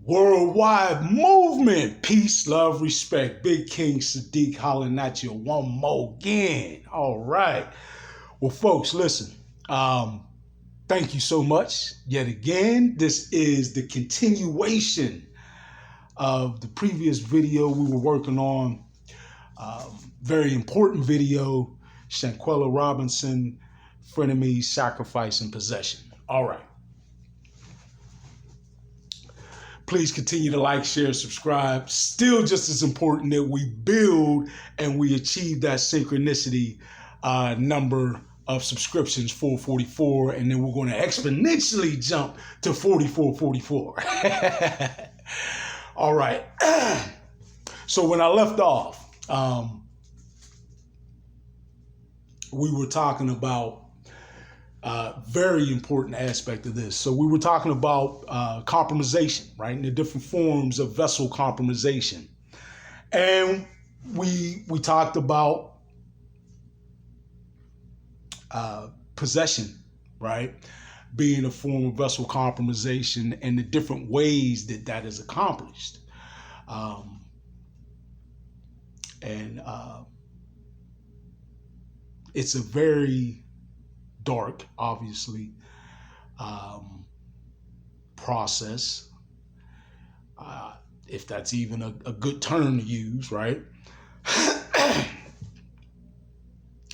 Worldwide movement, peace, love, respect. Big King Sadiq hollering at you one more again. All right. Well, folks, listen. Thank you so much. Yet again, this is the continuation of the previous video we were working on. Very important video, Shanquella Robinson, frenemies, sacrifice, and possession. All right. Please continue to like, share, subscribe. Still just as important that we build and we achieve that synchronicity number of subscriptions, 444, and then we're going to exponentially jump to 4444. All right. So when I left off, we were talking about very important aspect of this. So we were talking about compromisation, right? And the different forms of vessel compromisation. And we talked about possession, right? Being a form of vessel compromisation and the different ways that that is accomplished. It's a very dark, obviously, process, if that's even a good term to use, right?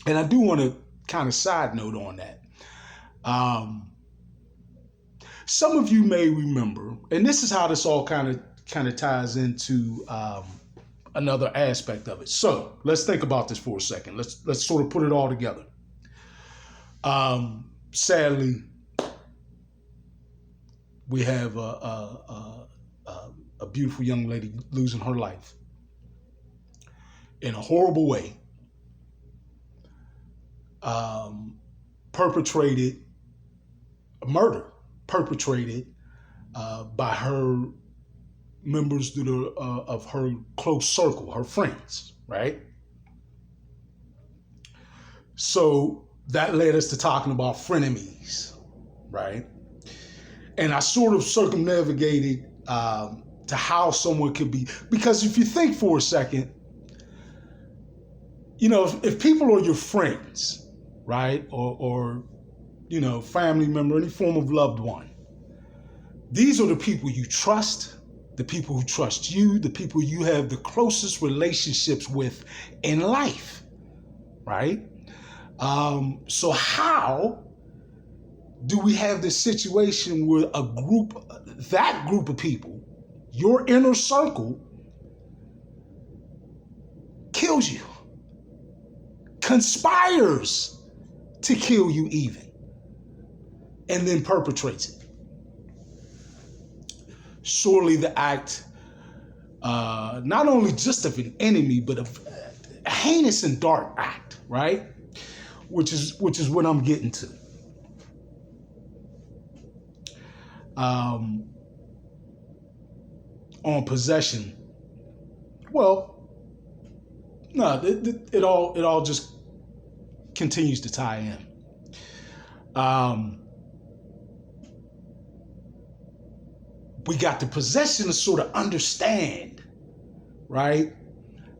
And I do want to kind of side note on that. Some of you may remember, and this is how this all kind of ties into another aspect of it. So let's think about this for a second. Let's sort of put it all together. Sadly, we have a beautiful young lady losing her life in a horrible way, murder perpetrated by her members of her close circle, her friends, right? So that led us to talking about frenemies, right? And I sort of circumnavigated to how someone could be, because if you think for a second, you know, if people are your friends, right, or you know, family member, any form of loved one, these are the people you trust, the people who trust you, the people you have the closest relationships with in life, right? So how do we have this situation where that group of people, your inner circle, kills you, conspires to kill you even, and then perpetrates it? Surely the act, not only just of an enemy, but of a heinous and dark act, right? Which is what I'm getting to. On possession, well, no, it all just continues to tie in. We got the possession to sort of understand, right?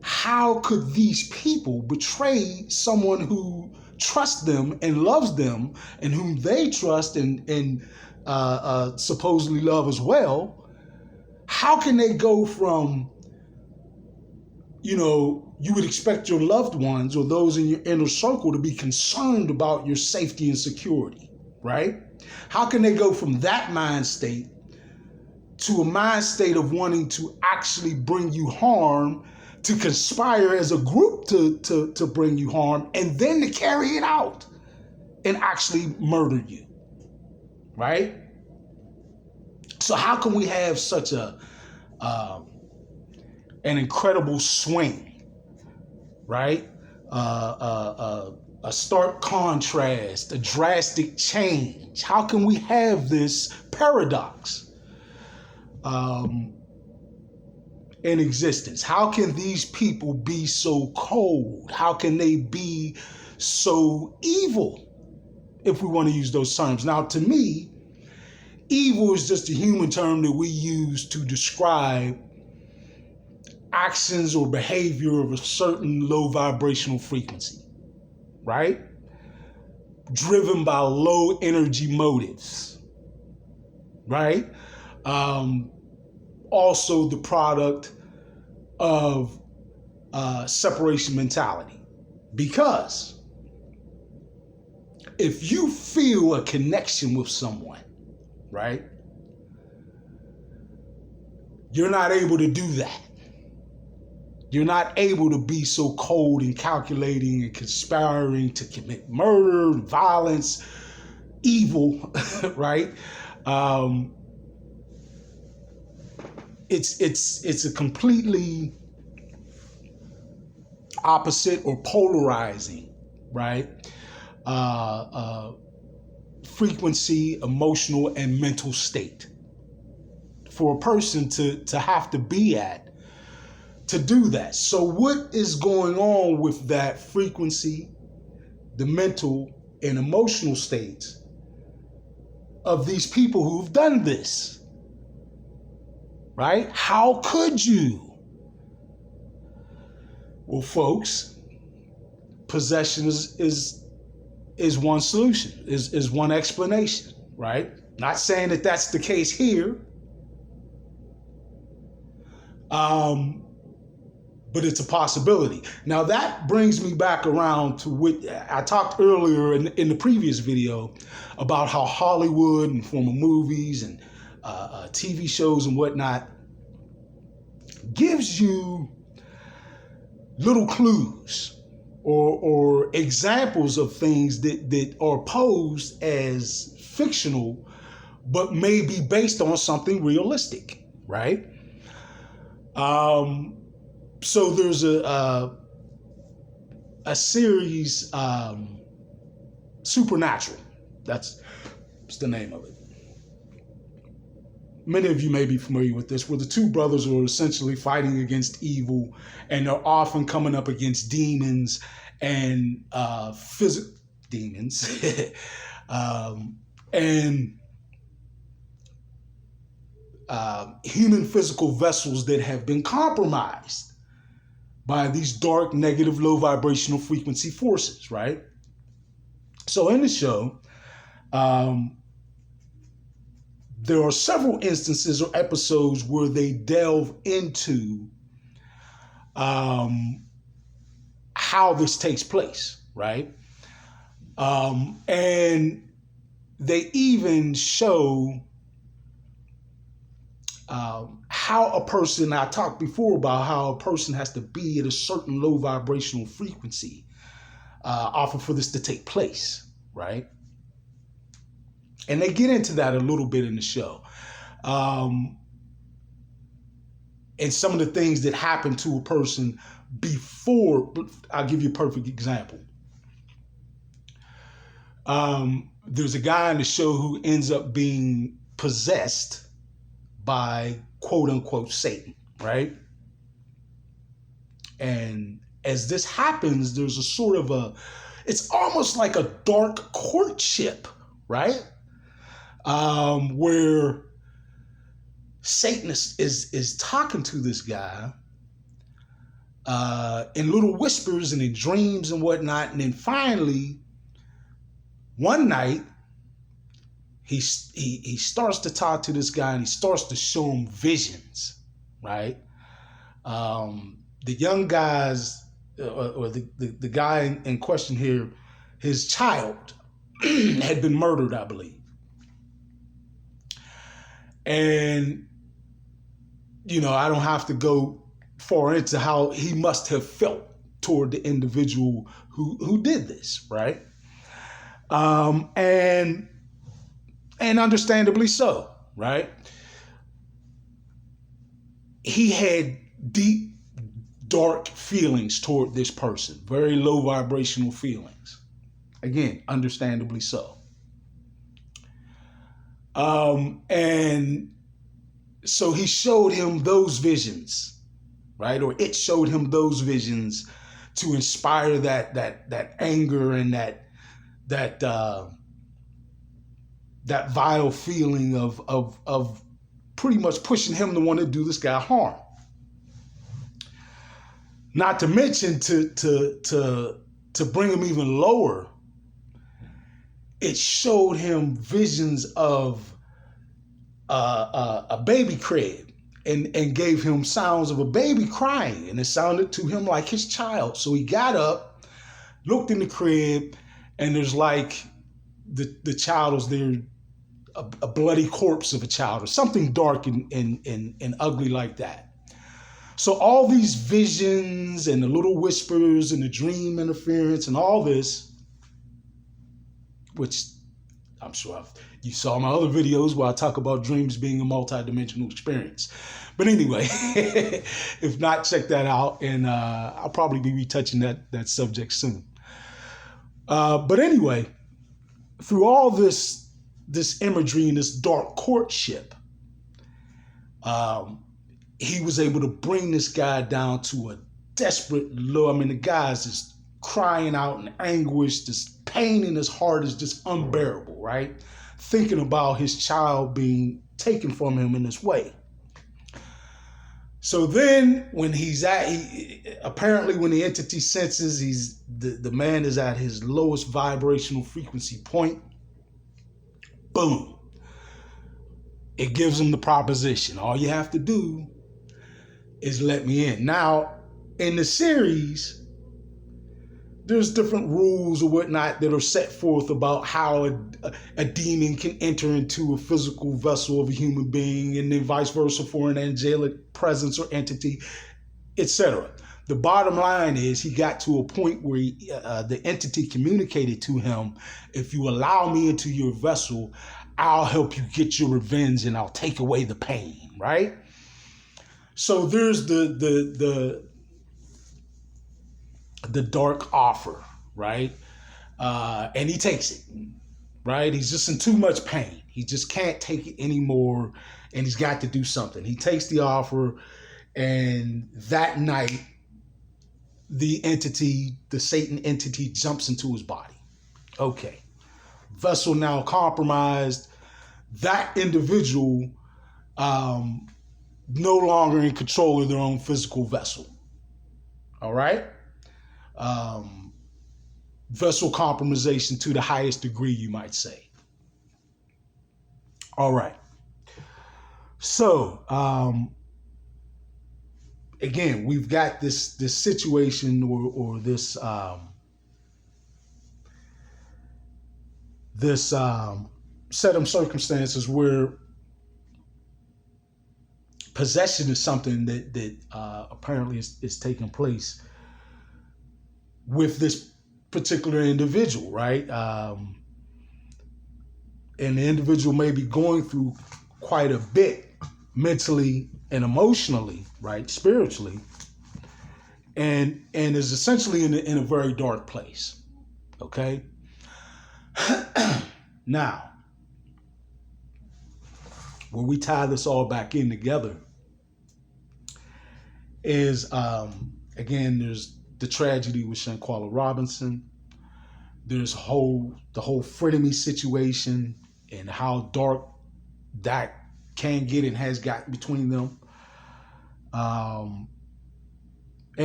How could these people betray someone who trusts them and loves them and whom they trust and supposedly love as well? How can they go from, you know, you would expect your loved ones or those in your inner circle to be concerned about your safety and security, right? How can they go from that mind state to a mind state of wanting to actually bring you harm, to conspire as a group to bring you harm, and then to carry it out and actually murder you, right? So how can we have such an incredible swing, right? A stark contrast, a drastic change. How can we have this paradox in existence? How can these people be so cold? How can they be so evil, if we want to use those terms? Now, to me, evil is just a human term that we use to describe actions or behavior of a certain low vibrational frequency, right? Driven by low energy motives, right? Also the product of separation mentality. Because if you feel a connection with someone, right, you're not able to do that. You're not able to be so cold and calculating and conspiring to commit murder, violence, evil, right? It's a completely opposite or polarizing, right? Frequency, emotional, and mental state for a person to have to be at to do that. So what is going on with that frequency, the mental and emotional states of these people who've done this, right? How could you? Well, folks, possession is one solution, is one explanation, right? Not saying that that's the case here, but it's a possibility. Now that brings me back around to what I talked earlier in the previous video about how Hollywood and former movies and TV shows and whatnot gives you little clues or examples of things that are posed as fictional, but may be based on something realistic, right? So there's a series, Supernatural. That's the name of it. Many of you may be familiar with this, where the two brothers are essentially fighting against evil, and they're often coming up against demons and physical demons and human physical vessels that have been compromised by these dark, negative, low vibrational frequency forces, right? So in the show, there are several instances or episodes where they delve into how this takes place, right? And they even show how a person, I talked before about how a person has to be at a certain low vibrational frequency often for this to take place, right? And they get into that a little bit in the show. And some of the things that happen to a person before, I'll give you a perfect example. There's a guy in the show who ends up being possessed by quote unquote Satan, right? And as this happens, there's a sort of it's almost like a dark courtship, right? Where Satan is talking to this guy in little whispers and in dreams and whatnot. And then finally, one night, he starts to talk to this guy and he starts to show him visions, right? The young guys, or the guy in question here, his child had been murdered, I believe. And, you know, I don't have to go far into how he must have felt toward the individual who did this, right? And understandably so, right? He had deep, dark feelings toward this person, very low vibrational feelings. Again, understandably so. And so he showed him those visions, right? Or it showed him those visions to inspire that anger and that that vile feeling of pretty much pushing him to want to do this guy harm. Not to mention to bring him even lower, it showed him visions of a baby crib and gave him sounds of a baby crying, and it sounded to him like his child. So he got up, looked in the crib, and there's like the child was there, a bloody corpse of a child or something dark and ugly like that. So all these visions and the little whispers and the dream interference and all this, which I'm sure you saw my other videos where I talk about dreams being a multidimensional experience. But anyway, if not, check that out, and I'll probably be retouching that subject soon. But anyway, through all this imagery and this dark courtship, he was able to bring this guy down to a desperate low. I mean, the guy's just crying out in anguish. This pain in his heart is just unbearable, right? Thinking about his child being taken from him in this way. So then when apparently when the entity senses the man is at his lowest vibrational frequency point, boom, it gives him the proposition. All you have to do is let me in. Now, in the series, there's different rules or whatnot that are set forth about how a demon can enter into a physical vessel of a human being, and then vice versa for an angelic presence or entity, etc. The bottom line is he got to a point where the entity communicated to him, if you allow me into your vessel, I'll help you get your revenge and I'll take away the pain, right? So there's the dark offer, right? And he takes it, right? He's just in too much pain. He just can't take it anymore, and he's got to do something. He takes the offer, and that night, the Satan entity jumps into his body. Okay. Vessel now compromised. That individual no longer in control of their own physical vessel. All right? Vessel compromisation to the highest degree, you might say. All right. So, again, we've got this situation or this set of circumstances where possession is something that apparently is taking place with this particular individual, right? And the individual may be going through quite a bit mentally and emotionally, right? Spiritually, and is essentially in a very dark place. Okay. Now, where we tie this all back in together is, again, there's the tragedy with Shanquella Robinson. There's the whole frenemy situation and how dark that can get and has gotten between them. And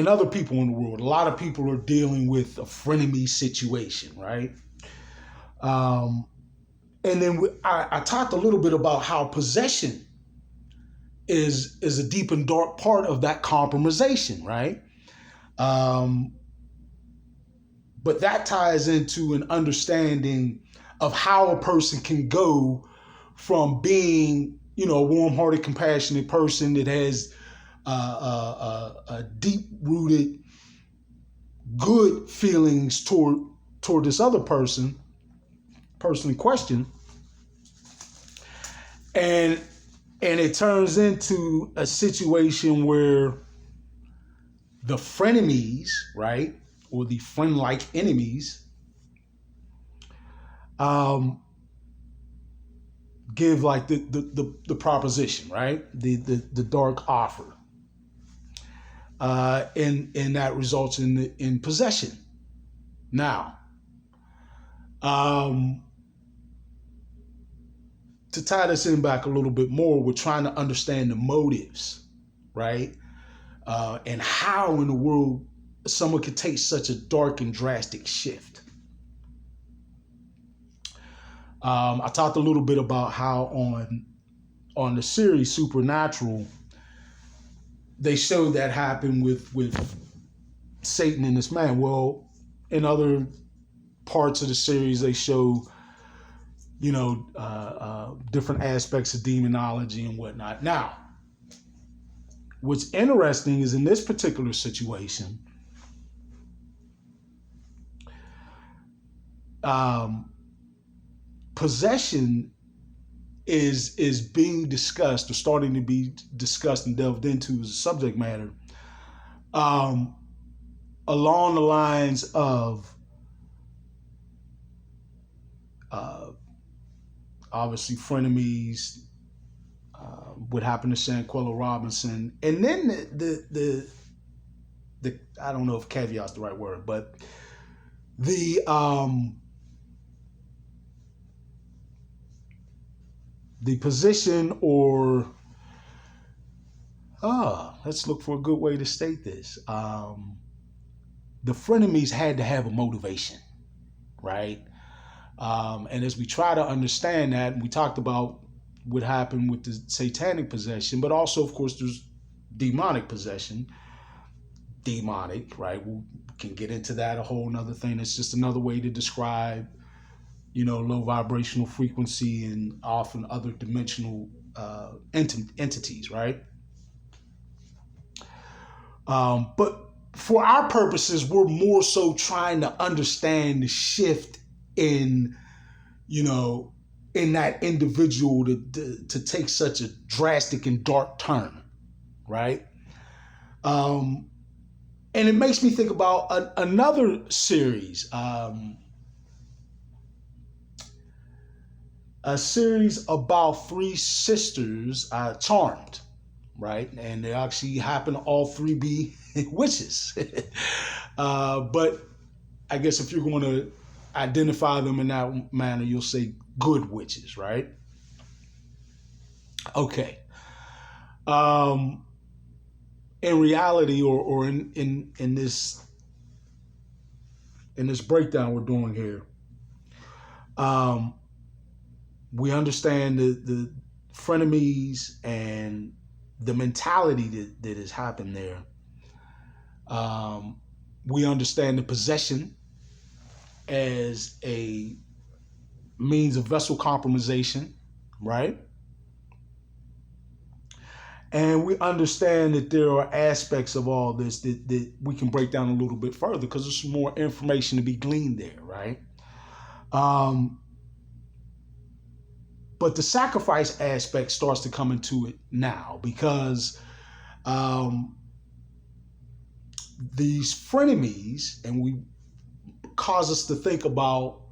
other people in the world. A lot of people are dealing with a frenemy situation, right? And then I talked a little bit about how possession is a deep and dark part of that compromisation, right? But that ties into an understanding of how a person can go from being, a warm-hearted, compassionate person that has a deep-rooted good feelings toward this other person in question, and it turns into a situation where the frenemies, right, or the friend-like enemies, give like the proposition, right, the dark offer, and that results in possession. Now, to tie this in back a little bit more, we're trying to understand the motives, right? And how in the world someone could take such a dark and drastic shift. I talked a little bit about how on the series Supernatural, they showed that happen with Satan and this man. Well, in other parts of the series, they show, different aspects of demonology and whatnot. Now, what's interesting is in this particular situation, possession is being discussed or starting to be discussed and delved into as a subject matter, along the lines of obviously frenemies, what happened to Shanquella Robinson, and then the I don't know if caveat's the right word, but the position, or let's look for a good way to state this. The frenemies had to have a motivation, right? And as we try to understand that, and we talked about what happened with the satanic possession, but also, of course, there's demonic possession. Demonic, right? We can get into that, a whole nother thing. It's just another way to describe, low vibrational frequency and often other dimensional entities, right? But for our purposes, we're more so trying to understand the shift in, in that individual to take such a drastic and dark turn, right? And it makes me think about another series, a series about three sisters, Charmed, right? And they actually happen to all three be witches. But I guess if you're going to identify them in that manner, you'll say good witches, right? Okay. In reality, or in this breakdown we're doing here, we understand the frenemies and the mentality that has happened there. We understand the possession as a means of vessel compromisation, right? And we understand that there are aspects of all this that we can break down a little bit further because there's some more information to be gleaned there, right? But the sacrifice aspect starts to come into it now because these frenemies, and we cause us to think about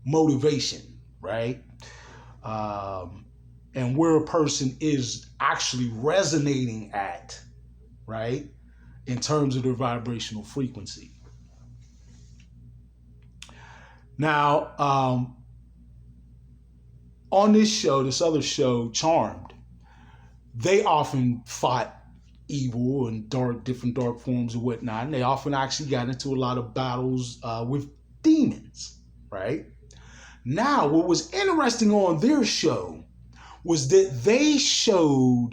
motivation, right? And where a person is actually resonating at, right? In terms of their vibrational frequency. Now, on this show, this other show, Charmed, they often fought evil and different dark forms and whatnot. And they often actually got into a lot of battles with demons, right? Now, what was interesting on their show was that they showed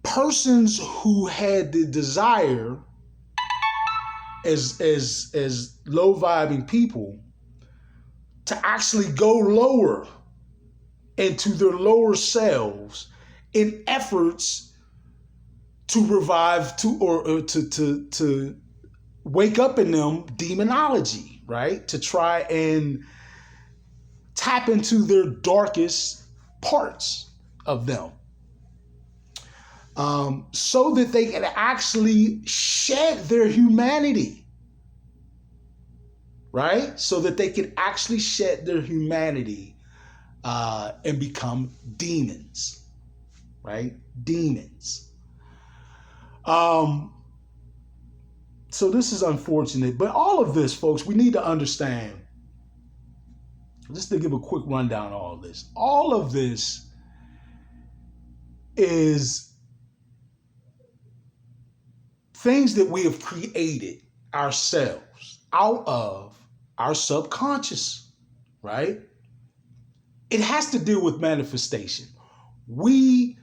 persons who had the desire as low vibing people to actually go lower into their lower selves in efforts to revive to wake up in them demonology, right? To try and tap into their darkest parts of them, so that they can actually shed their humanity, right? So that they can actually shed their humanity and become demons, right? Demons. So this is unfortunate, but all of this, folks, we need to understand just to give a quick rundown of all of this is things that we have created ourselves out of our subconscious, right? It has to do with manifestation. We,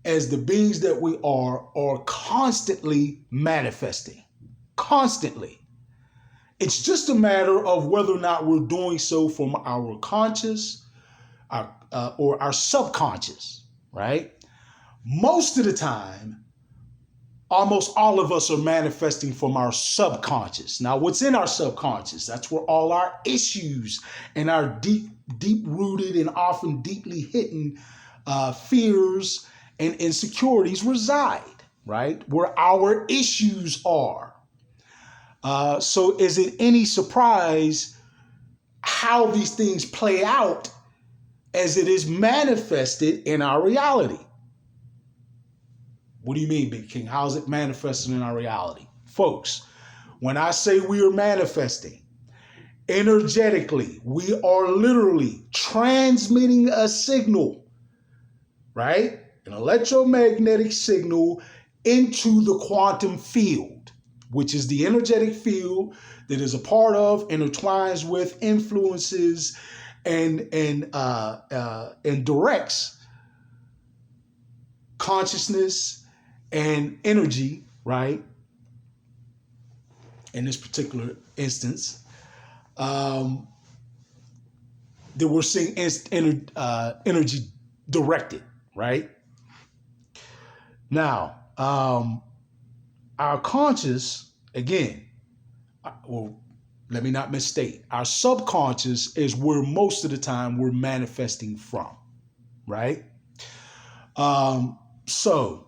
as the beings that we are constantly manifesting. Constantly. It's just a matter of whether or not we're doing so from our conscious or our subconscious, right? Most of the time, almost all of us are manifesting from our subconscious. Now, what's in our subconscious? That's where all our issues and our deep-rooted and often deeply hidden fears and insecurities reside, right? Where our issues are. So is it any surprise how these things play out as it is manifested in our reality? What do you mean, Big King? How is it manifested in our reality? Folks, when I say we are manifesting, energetically, we are literally transmitting a signal, right? An electromagnetic signal into the quantum field, which is the energetic field that is a part of, intertwines with, influences, and directs consciousness and energy, right? In this particular instance, that we're seeing energy directed, right? Now, our conscious, again, well, let me not misstate. Our subconscious is where most of the time we're manifesting from, right? So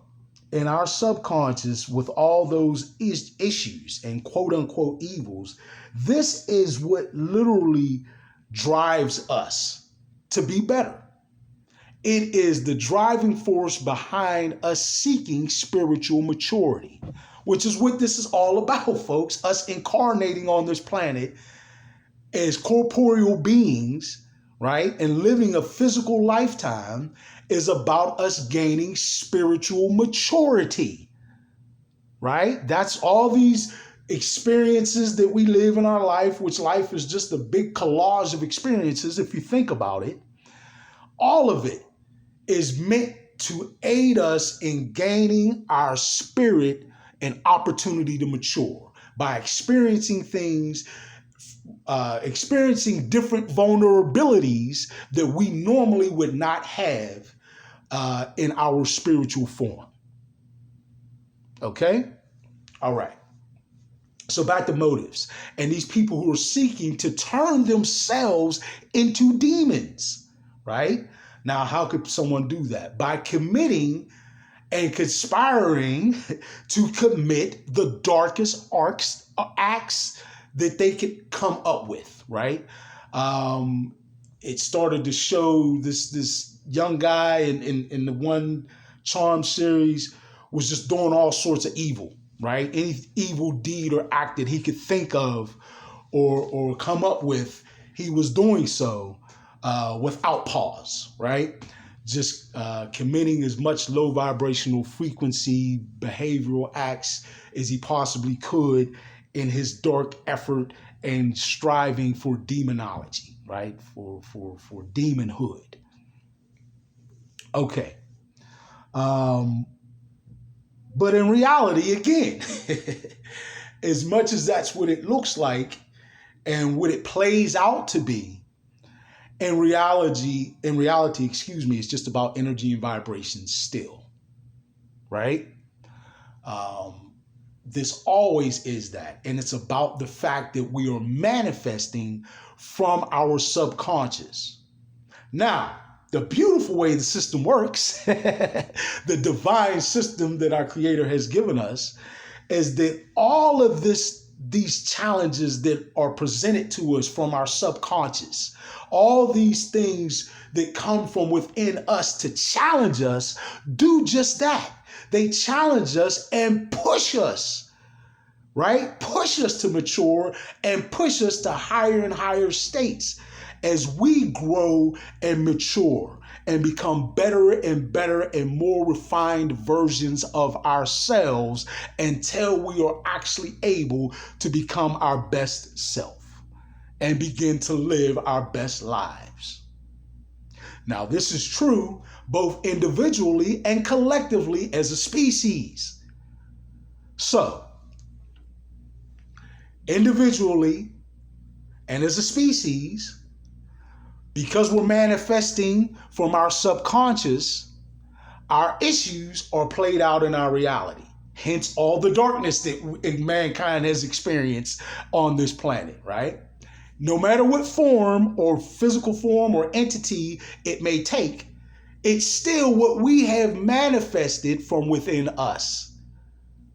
in our subconscious, with all those issues and quote unquote evils, this is what literally drives us to be better. It is the driving force behind us seeking spiritual maturity, which is what this is all about, folks. Us incarnating on this planet as corporeal beings, right? And living a physical lifetime is about us gaining spiritual maturity, right? That's all these experiences that we live in our life, which life is just a big collage of experiences, if you think about it. All of it is meant to aid us in gaining our spirit and opportunity to mature by experiencing things, experiencing different vulnerabilities that we normally would not have in our spiritual form. Okay? All right. So back to motives and these people who are seeking to turn themselves into demons, right? Now, how could someone do that? By committing and conspiring to commit the darkest acts that they could come up with, right? It started to show this young guy in the One Charm series was just doing all sorts of evil, right? Any evil deed or act that he could think of or come up with, he was doing so without pause, right? Just committing as much low vibrational frequency behavioral acts as he possibly could in his dark effort and striving for demonology, right? For demonhood. Okay. But in reality, again, as much as that's what it looks like and what it plays out to be, in reality, it's just about energy and vibration still, right? This always is that. And it's about the fact that we are manifesting from our subconscious. Now, the beautiful way the system works, the divine system that our Creator has given us, is that all of these challenges that are presented to us from our subconscious, all these things that come from within us to challenge us, do just that. They challenge us and push us, right? Push us to mature and push us to higher and higher states. as we grow and mature and become better and better and more refined versions of ourselves until we are actually able to become our best self and begin to live our best lives. Now, this is true both individually and collectively as a species. So, individually and as a species, because we're manifesting from our subconscious, our issues are played out in our reality. Hence all the darkness that mankind has experienced on this planet, right? No matter what form or physical form or entity it may take, it's still what we have manifested from within us,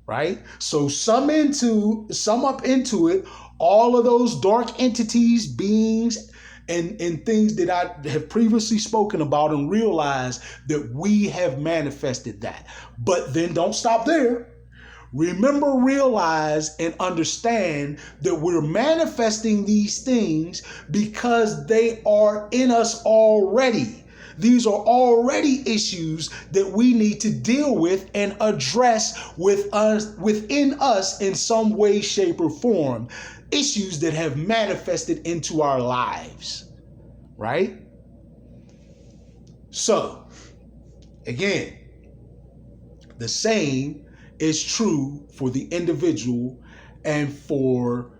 right? So sum up into it all of those dark entities, beings, and things that I have previously spoken about, and realize that we have manifested that. But then don't stop there. Remember, realize, and understand that we're manifesting these things because they are in us already. These are already issues that we need to deal with and address within us in some way, shape, or form. Issues that have manifested into our lives, right? So, again, the same is true for the individual and for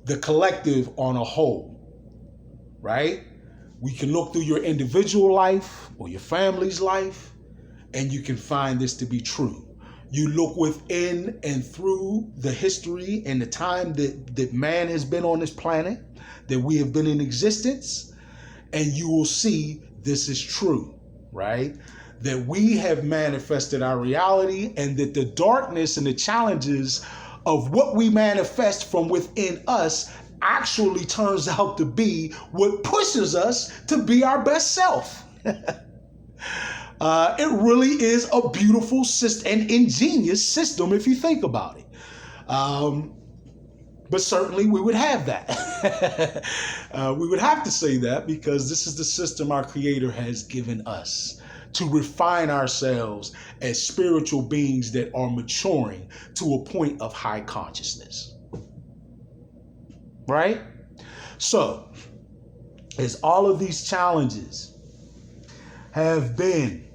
the collective on a whole, right? We can look through your individual life or your family's life, and you can find this to be true. You look within and through the history and the time that man has been on this planet, that we have been in existence, and you will see this is true, right? That we have manifested our reality, and that the darkness and the challenges of what we manifest from within us actually turns out to be what pushes us to be our best self. It really is a beautiful and ingenious system if you think about it. But certainly we would have that. We would have to say that because this is the system our Creator has given us to refine ourselves as spiritual beings that are maturing to a point of high consciousness. Right? So, as all of these challenges have been,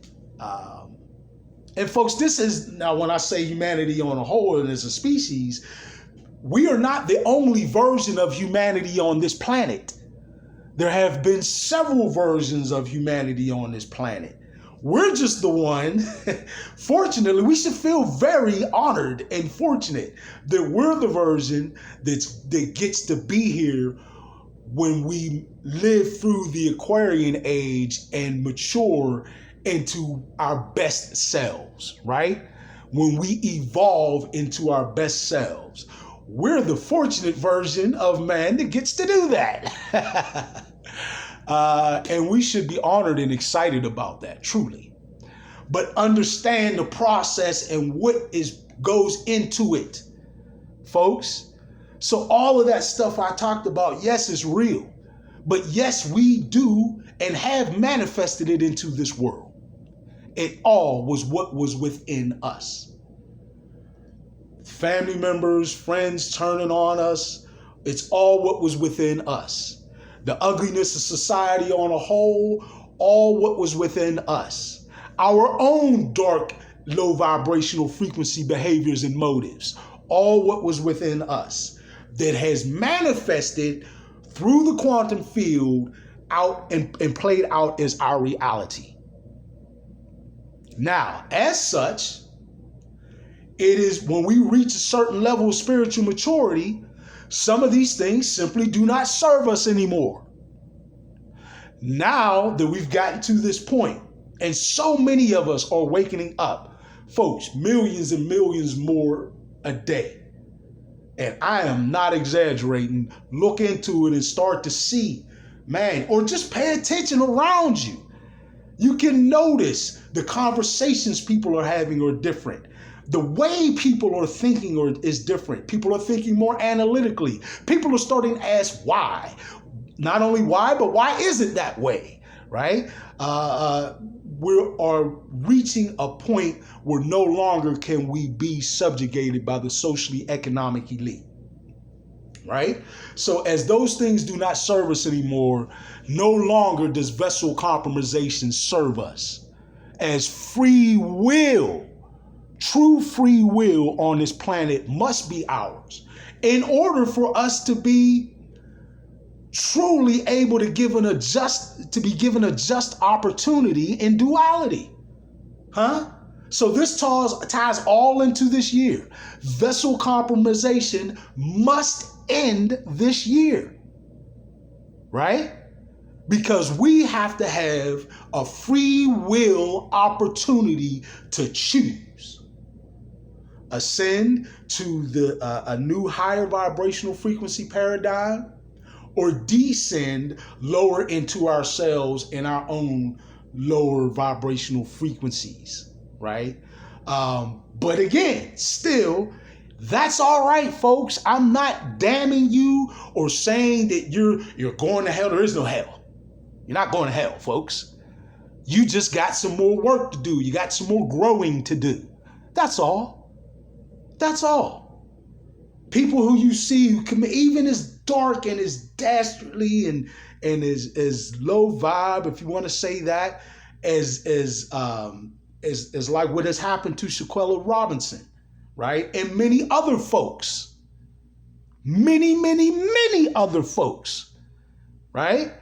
and folks, this is, now when I say humanity on a whole and as a species, we are not the only version of humanity on this planet. There have been several versions of humanity on this planet. We're just the one, fortunately, we should feel very honored and fortunate that we're the version that gets to be here when we live through the Aquarian age and mature into our best selves, right? When we evolve into our best selves. We're the fortunate version of man that gets to do that. And we should be honored and excited about that, truly. But understand the process and what goes into it, folks. So all of that stuff I talked about, yes, it's real. But yes, we do and have manifested it into this world. It all was what was within us. Family members, friends turning on us. It's all what was within us. The ugliness of society on a whole, all what was within us. Our own dark, low vibrational frequency behaviors and motives, all what was within us that has manifested through the quantum field out and played out as our reality. Now, as such, it is when we reach a certain level of spiritual maturity, some of these things simply do not serve us anymore. Now that we've gotten to this point, and so many of us are waking up, folks, millions and millions more a day. And I am not exaggerating. Look into it and start to see, man, or just pay attention around you. You can notice the conversations people are having are different. The way people are thinking is different. People are thinking more analytically. People are starting to ask why. Not only why, but why is it that way, right? We are reaching a point where no longer can we be subjugated by the socially economic elite, right? So as those things do not serve us anymore, no longer does vessel compromisation serve us. As free will, true free will on this planet must be ours in order for us to be truly able to be given a just opportunity in duality. So this ties all into this year. Vessel compromisation must end this year, right? Because we have to have a free will opportunity to choose. Ascend to a new higher vibrational frequency paradigm, or descend lower into ourselves in our own lower vibrational frequencies, right? But again, still, that's all right, folks. I'm not damning you or saying that you're going to hell. There is no hell. You're not going to hell, folks. You just got some more work to do. You got some more growing to do. That's all. That's all. People who you see who commit, even as dark and as dastardly and as low vibe, if you want to say that, as like what has happened to Shanquella Robinson, right? And many other folks. Many other folks, right?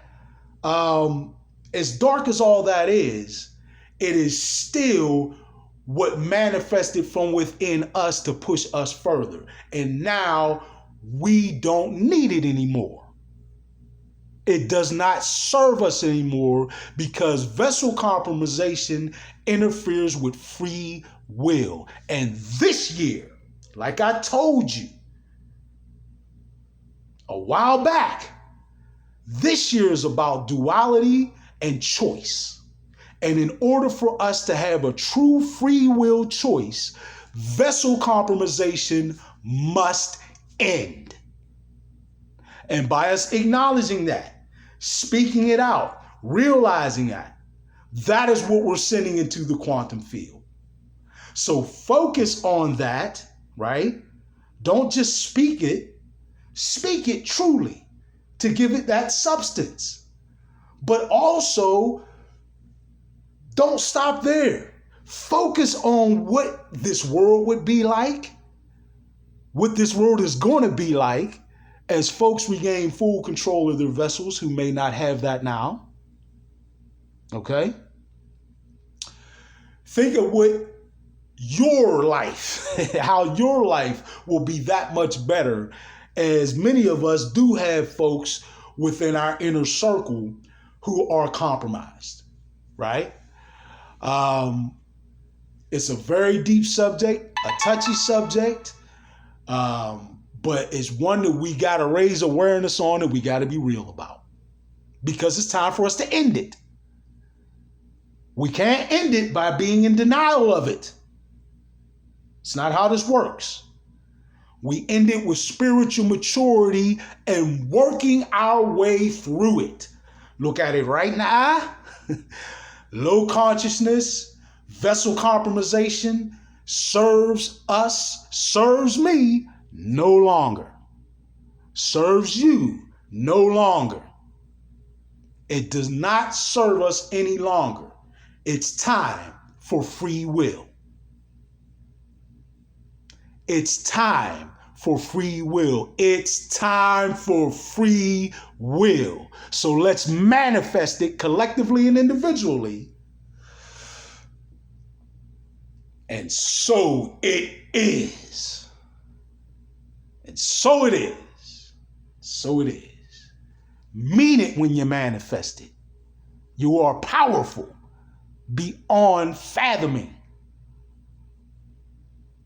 As dark as all that is, it is still what manifested from within us to push us further. And now we don't need it anymore. It does not serve us anymore because vessel compromisation interferes with free will. And this year, like I told you a while back, this year is about duality and choice. And in order for us to have a true free will choice, vessel compromisation must end. And by us acknowledging that, speaking it out, realizing that is what we're sending into the quantum field. So focus on that, right? Don't just speak it truly to give it that substance. But also, don't stop there. Focus on what this world would be like, what this world is going to be like as folks regain full control of their vessels who may not have that now. Okay? Think of what your life, how your life will be that much better, as many of us do have folks within our inner circle who are compromised, right? It's a very deep subject, a touchy subject, but it's one that we got to raise awareness on and we got to be real about, because it's time for us to end it. We can't end it by being in denial of it. It's not how this works. We end it with spiritual maturity and working our way through it. Look at it right now. Low consciousness, vessel compromisation serves us, serves me no longer. Serves you no longer. It does not serve us any longer. It's time for free will. It's time for free will. It's time for free will. So let's manifest it collectively and individually. And so it is. And so it is. So it is. Mean it when you manifest it. You are powerful beyond fathoming.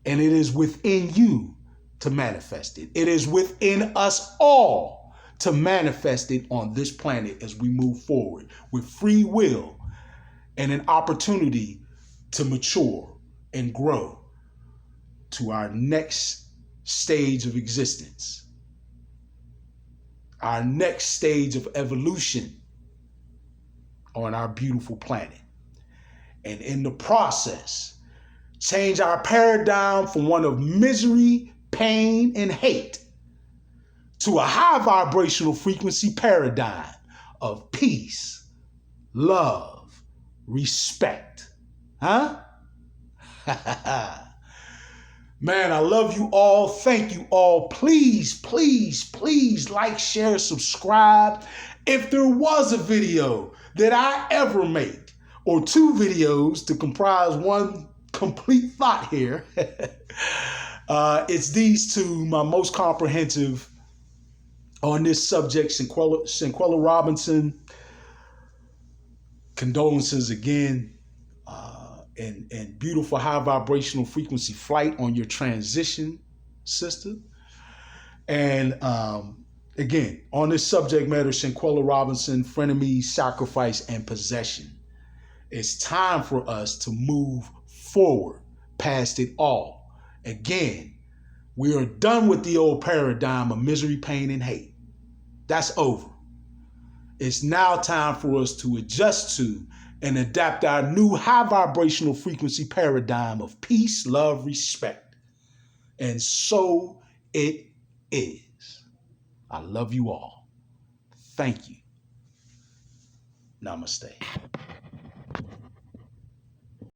And it is within you to manifest it. It is within us all to manifest it on this planet as we move forward with free will and an opportunity to mature and grow to our next stage of existence. our next stage of evolution on our beautiful planet. And in the process, change our paradigm from one of misery, pain, and hate to a high vibrational frequency paradigm of peace, love, respect. Huh? Man, I love you all. Thank you all. Please, please, please like, share, subscribe. If there was a video that I ever make, or two videos to comprise one complete thought here, it's these two, my most comprehensive on this subject. Shanquella Robinson, condolences again. And beautiful high vibrational frequency flight on your transition, sister. And again, on this subject matter, Shanquella Robinson, frenemies, sacrifice, and possession. It's time for us to move forward past it all. Again, we are done with the old paradigm of misery, pain, and hate. That's over. It's now time for us to adjust to and adapt our new high vibrational frequency paradigm of peace, love, respect. And so it is. I love you all. Thank you. Namaste.